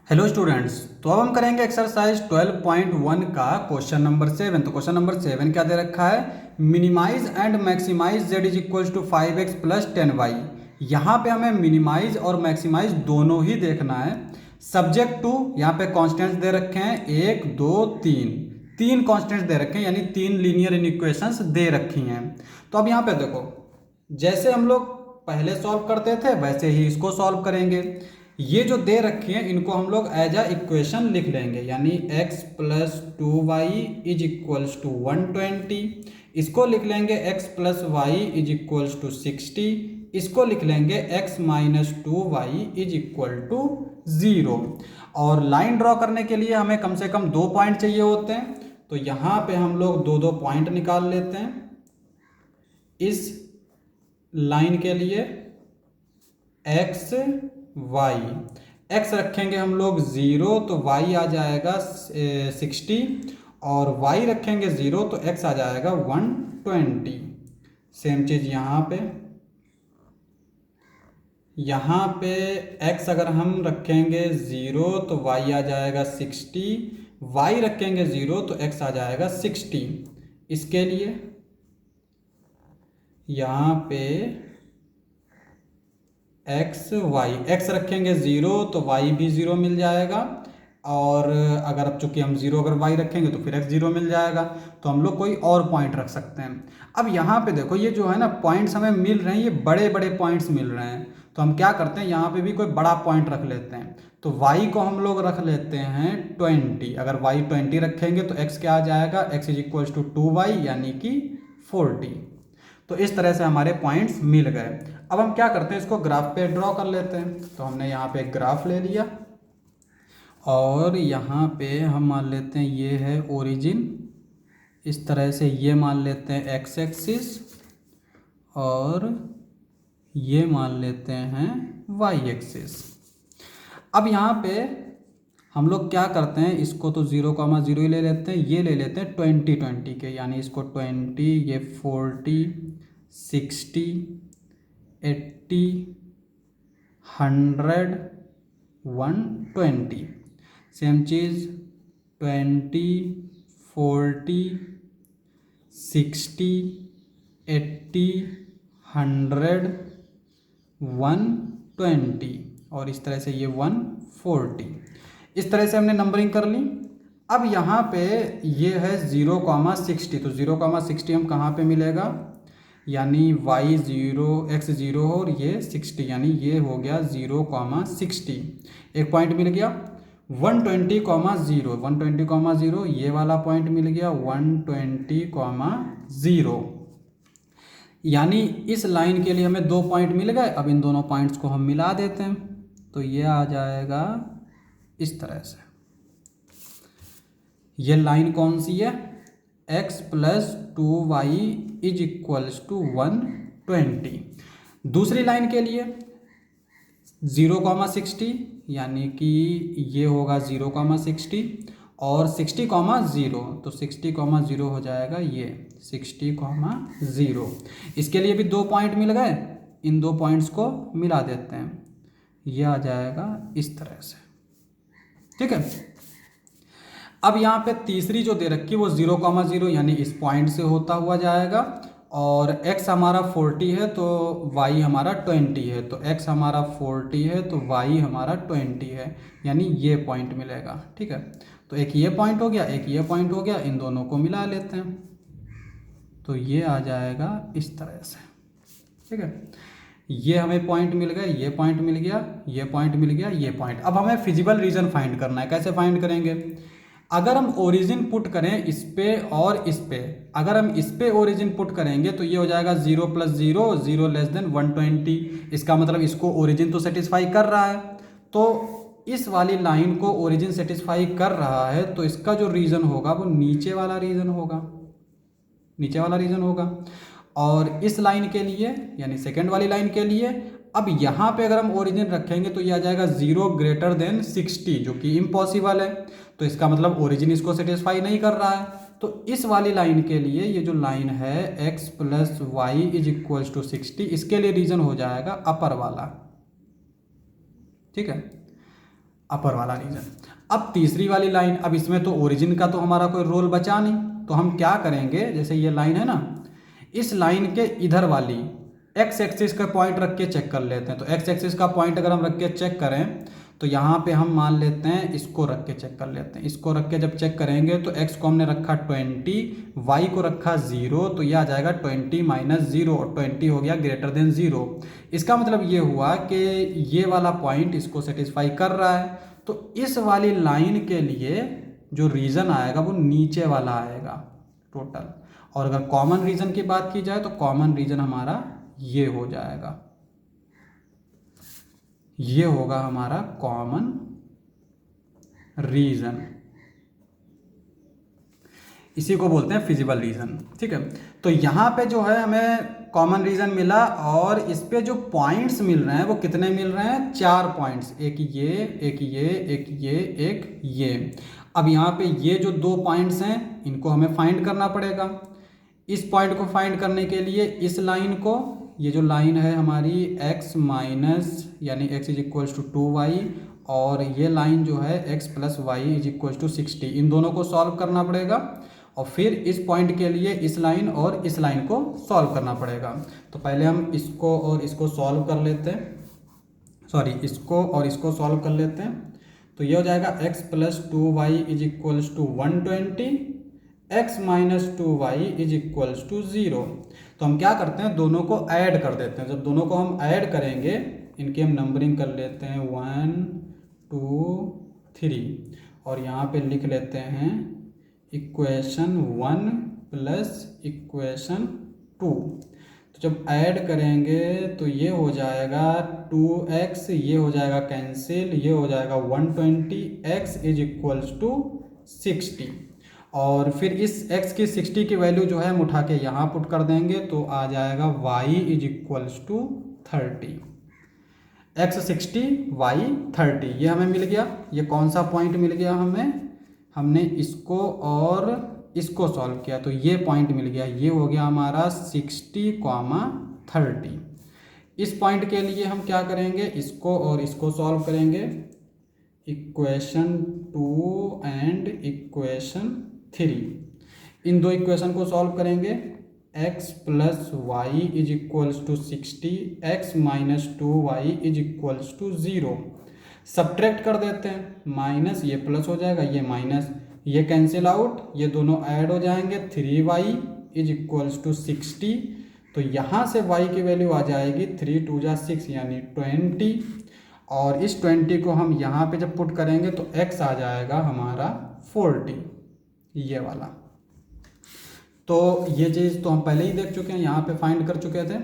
Hello students. तो अब हम करेंगे एक्सरसाइज 12.1 का क्वेश्चन नंबर 7। तो क्वेश्चन नंबर 7 क्या दे रखा है, minimize and maximize z is equals to 5x plus 10y। यहाँ पे हमें मिनिमाइज और मैक्सिमाइज दोनों ही देखना है। सब्जेक्ट टू यहाँ पे कॉन्स्टेंट्स दे रखे हैं 1 2 3, तीन कॉन्स्टेंट्स दे रखे हैं, यानी तीन लीनियर इक्वेशंस दे रखी हैं। तो अब यहाँ पे देखो, जैसे हम लोग पहले सॉल्व करते थे वैसे ही इसको सॉल्व करेंगे। ये जो दे रखी हैं इनको हम लोग एज अ इक्वेशन लिख लेंगे, यानी x plus 2y is equals to 120। इसको लिख लेंगे x plus Y is equals to 60। इसको लिख लेंगे x minus 2y is equal to 0। और लाइन ड्रॉ करने के लिए हमें कम से कम 2 पॉइंट चाहिए होते हैं, तो यहाँ पे हम लोग दो दो पॉइंट निकाल लेते हैं। इस लाइन के लिए x y, x रखेंगे हम लोग 0 तो y आ जाएगा 60, और y रखेंगे 0 तो x आ जाएगा 120। सेम चीज यहाँ पे x अगर हम रखेंगे 0 तो y आ जाएगा 60, y रखेंगे 0 तो x आ जाएगा 60। इसके लिए यहाँ पे एक्स वाई, एक्स रखेंगे 0 तो वाई भी 0 मिल जाएगा, और अगर अब चूंकि हम 0 अगर वाई रखेंगे तो फिर एक्स 0 मिल जाएगा। तो हम लोग कोई और पॉइंट रख सकते हैं। अब यहाँ पे देखो, ये जो है ना पॉइंट्स हमें मिल रहे हैं, ये बड़े बड़े पॉइंट्स मिल रहे हैं। तो हम क्या करते हैं, यहाँ पे भी कोई बड़ा पॉइंट रख लेते हैं। तो y को हम लोग रख लेते हैं 20। अगर y 20 रखेंगे तो x क्या आ जाएगा, x is equals to 2y यानी कि 40। तो इस तरह से हमारे पॉइंट्स मिल गए। अब हम क्या करते हैं, इसको ग्राफ पे ड्रॉ कर लेते हैं। तो हमने यहाँ पे एक ग्राफ ले लिया, और यहाँ पे हम मान लेते हैं ये है ओरिजिन। इस तरह से ये मान लेते हैं एक्स एक्सिस, और ये मान लेते हैं वाई एक्सिस। अब यहाँ पे हम लोग क्या करते हैं, इसको तो 0,0 ही ले लेते हैं, ये ले लेते हैं 20 के, यानी इसको 20, ये 40, 60, 80, 100, 120। सेम चीज़ 20, 40, 60, 80, 100, 120, और इस तरह से ये 140। इस तरह से हमने नंबरिंग कर ली। अब यहाँ पे ये है 0,60, तो 0,60 हम कहाँ पे मिलेगा, यानी y0 x0 और ये 60, यानी ये हो गया 0,60। एक पॉइंट मिल गया। 120,0, 120,0 ये वाला पॉइंट मिल गया 120,0, यानी इस लाइन के लिए हमें 2 पॉइंट मिल गए। अब इन दोनों पॉइंट्स को हम मिला देते हैं, तो ये आ जाएगा इस तरह से। ये लाइन कौन सी है, x plus 2y is equals to 120। दूसरी लाइन के लिए 0,60, यानी कि ये होगा 0,60 और 60,0, तो 60,0 हो जाएगा ये 60,0। इसके लिए भी 2 पॉइंट मिल गए, इन 2 पॉइंट्स को मिला देते हैं, ये आ जाएगा इस तरह से। ठीक है। अब यहाँ पे तीसरी जो दे रखी है वो 0,0, यानी इस पॉइंट से होता हुआ जाएगा, और x हमारा 40 है तो y हमारा 20 है, तो x हमारा 40 है तो y हमारा 20 है, यानी ये पॉइंट मिलेगा। ठीक है। तो एक ये पॉइंट हो गया, एक ये पॉइंट हो गया, इन दोनों को मिला लेते हैं, तो ये आ जाएगा इस तरह से। ठीक है। ये हमें पॉइंट मिल गया, ये पॉइंट मिल गया, ये पॉइंट मिल गया, ये पॉइंट। अब हमें फिजिबल रीजन फाइंड करना है। कैसे फाइंड करेंगे, अगर हम ओरिजिन पुट करें इस पे और इस पे, अगर हम इस पे ओरिजिन पुट करेंगे तो ये हो जाएगा 0 + 0, 0 लेस देन 120। इसका मतलब इसको ओरिजिन तो सेटिस्फाई कर रहा है, तो इस वाली लाइन को ओरिजिन सेटिस्फाई कर रहा है, तो इसका जो रीजन होगा वो नीचे वाला रीजन होगा, नीचे वाला रीजन होगा। और इस लाइन के लिए, यानी सेकेंड वाली लाइन के लिए, अब यहाँ पे अगर हम ओरिजिन रखेंगे तो ये आ जाएगा 0 ग्रेटर देन 60, जो कि इम्पॉसिबल है। तो इसका मतलब ओरिजिन इसको सेटिस्फाई नहीं कर रहा है। तो इस वाली लाइन के लिए ये जो लाइन है x plus Y is equals to 60, इसके लिए रीजन हो जाएगा अपर वाला। ठीक है। अपर वाला रीजन। अब तीसरी वाली लाइन, अब इसमें तो ओरिजिन का तो हमारा कोई रोल बचा नहीं, तो हम क्या करेंगे, जैसे ये लाइन है ना, इस लाइन के इधर वाली एक्स एक्सिस का पॉइंट रख के चेक कर लेते हैं। तो एक्स एक्सिस का पॉइंट अगर हम रख के चेक करें तो यहाँ पे हम मान लेते हैं इसको रख के चेक कर लेते हैं। इसको रख के जब चेक करेंगे तो एक्स को हमने रखा 20, वाई को रखा 0, तो यह आ जाएगा 20 माइनस 0 और 20 हो गया ग्रेटर देन 0। इसका मतलब ये हुआ कि ये वाला पॉइंट इसको सेटिस्फाई कर रहा है। तो इस वाली लाइन के लिए जो रीजन आएगा वो नीचे वाला आएगा टोटल। और अगर कॉमन रीजन की बात की जाए तो कॉमन रीजन हमारा ये हो जाएगा, ये होगा हमारा कॉमन रीजन। इसी को बोलते हैं फिजिबल रीजन। ठीक है, तो यहाँ पे जो है हमें कॉमन रीजन मिला और इस पे जो पॉइंट्स मिल रहे हैं वो कितने मिल रहे हैं, 4 पॉइंट्स, एक ये, एक ये, एक ये, एक ये। अब यहाँ पे ये जो 2 पॉइंट्स हैं इनको हमें फाइंड करना पड़ेगा। इस पॉइंट को फाइंड करने के लिए इस लाइन को, ये जो लाइन है हमारी x माइनस यानी x is equals to 2y, और ये लाइन जो है x plus Y is equals to 60, इन दोनों को सॉल्व करना पड़ेगा। और फिर इस पॉइंट के लिए इस लाइन और इस लाइन को सॉल्व करना पड़ेगा। तो पहले हम इसको और इसको सॉल्व कर लेते हैं, सॉरी इसको और इसको सॉल्व कर लेते हैं। तो ये हो जाएगा x plus 2y is equals to 120, x minus 2y is equals to 0। तो हम क्या करते हैं, दोनों को ऐड कर देते हैं। जब दोनों को हम ऐड करेंगे, इनकी हम नंबरिंग कर लेते हैं 1 2 3, और यहाँ पे लिख लेते हैं इक्वेशन 1 प्लस इक्वेशन 2। तो जब ऐड करेंगे तो ये हो जाएगा 2x, ये हो जाएगा कैंसिल, ये हो जाएगा 120, x इज इक्वल्स टू 60। और फिर इस x की 60 की वैल्यू जो है हम उठा के यहाँ पुट कर देंगे, तो आ जाएगा y is equals to 30। x 60 y 30 ये हमें मिल गया। ये कौन सा पॉइंट मिल गया हमें, हमने इसको और इसको सॉल्व किया तो ये पॉइंट मिल गया। ये हो गया हमारा 60,30। इस पॉइंट के लिए हम क्या करेंगे, इसको और इसको सॉल्व करेंगे, इक्वेशन 2 एंड इक्वेशन 3। इन दो इक्वेशन को सॉल्व करेंगे, x plus Y is equals to 60, x minus 2y is equals to 0। Subtract कर देते हैं, माइनस ये प्लस हो जाएगा, ये माइनस, ये कैंसिल आउट, ये दोनों ऐड हो जाएंगे, 3y इज इक्वल्स टू 60। तो यहाँ से y की वैल्यू आ जाएगी 3 2 जा 6 यानी 20, और इस 20 को हम यहाँ पे जब पुट करेंगे तो x आ जाएगा हमारा 40, ये वाला। तो ये चीज़ तो हम पहले ही देख चुके हैं, यहाँ पे फाइंड कर चुके थे।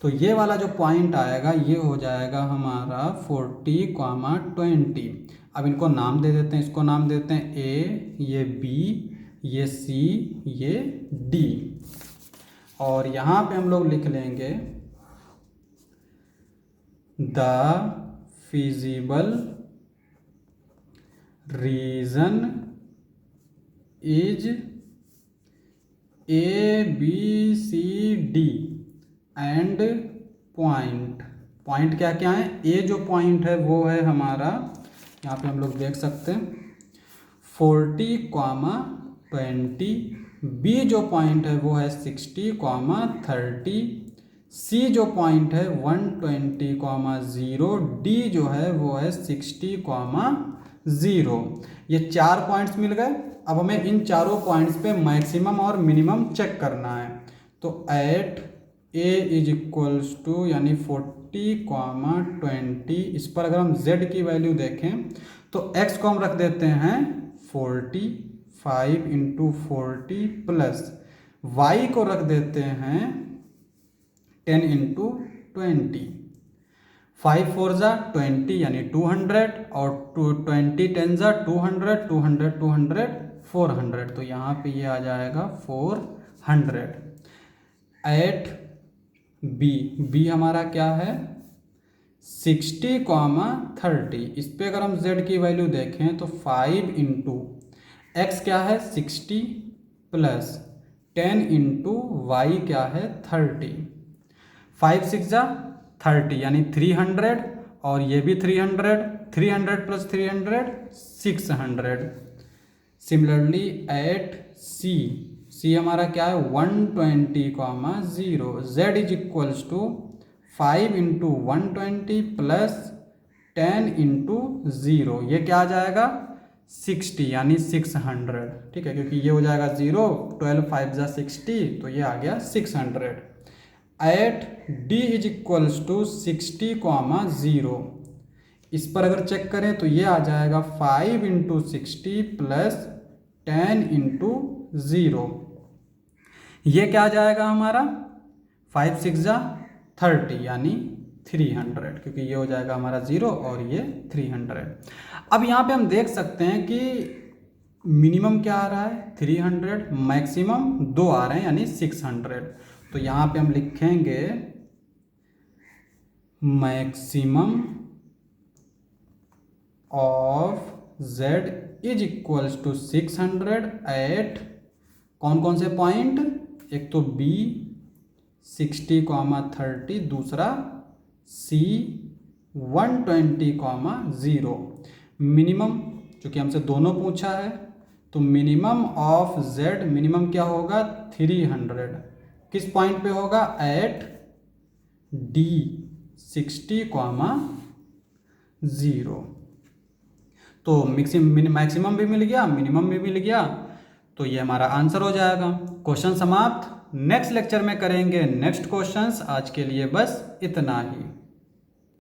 तो ये वाला जो पॉइंट आएगा ये हो जाएगा हमारा 40,20। अब इनको नाम दे देते हैं, इसको नाम देते हैं A, ये B, ये C, ये D। और यहाँ पे हम लोग लिख लेंगे the feasible region is ABCD and point. Point क्या क्या है, ए जो पॉइंट है वो है हमारा, यहाँ पे हम लोग देख सकते हैं 40,20, बी जो पॉइंट है वो है 60,30, सी जो पॉइंट है 120,0, डी जो है वो है 60,0। ये 4 पॉइंट्स मिल गए। अब हमें इन चारों पॉइंट्स पे मैक्सिमम और मिनिमम चेक करना है। तो at A is equals to यानी 40,20, इस पर अगर हम z की वैल्यू देखें तो x को हम रख देते हैं 45 इंटू 40 प्लस y को रख देते हैं 10 इंटू 20। 5 4 जा 20 यानी 200, और 20 10 जा 200, 200 200 400। तो यहाँ पे ये आ जाएगा 400। एट बी हमारा क्या है 60,30। इस पे अगर हम z की वैल्यू देखें तो 5 इंटू एक्स क्या है 60 प्लस 10 इंटू वाई क्या है 30। 5 6 जा 30 यानी 300, और ये भी 300, 300 प्लस 300 600। सिमिलरली एट सी हमारा क्या है 120, Z is equals to 5 into 120 plus 10 into 0, ये क्या आ जाएगा 60 यानी 600। ठीक है, क्योंकि ये हो जाएगा 0, 12 5 जा 60, तो ये आ गया 600। At D is equals to 60, 0, इस पर अगर चेक करें तो ये आ जाएगा 5 इंटू 60 प्लस 10 इंटू 0, ये क्या आ जाएगा हमारा 5 6 जा 30 यानी 300, क्योंकि ये हो जाएगा हमारा 0 और ये 300। अब यहाँ पे हम देख सकते हैं कि मिनिमम क्या आ रहा है 300, मैक्सिमम 2 आ रहे हैं यानी 600। तो यहाँ पे हम लिखेंगे maximum of z is equals to 600 at कौन कौन से पॉइंट, एक तो b 60, 30, दूसरा c 120, 0। मिनिमम चूंकि हमसे दोनों पूछा है तो मिनिमम ऑफ z, मिनिमम क्या होगा 300, किस पॉइंट पे होगा एट d 60, 0। तो मैक्सिमम भी मिल गया, मिनिमम भी मिल गया, तो ये हमारा आंसर हो जाएगा। क्वेश्चन समाप्त। नेक्स्ट लेक्चर में करेंगे नेक्स्ट क्वेश्चंस। आज के लिए बस इतना ही।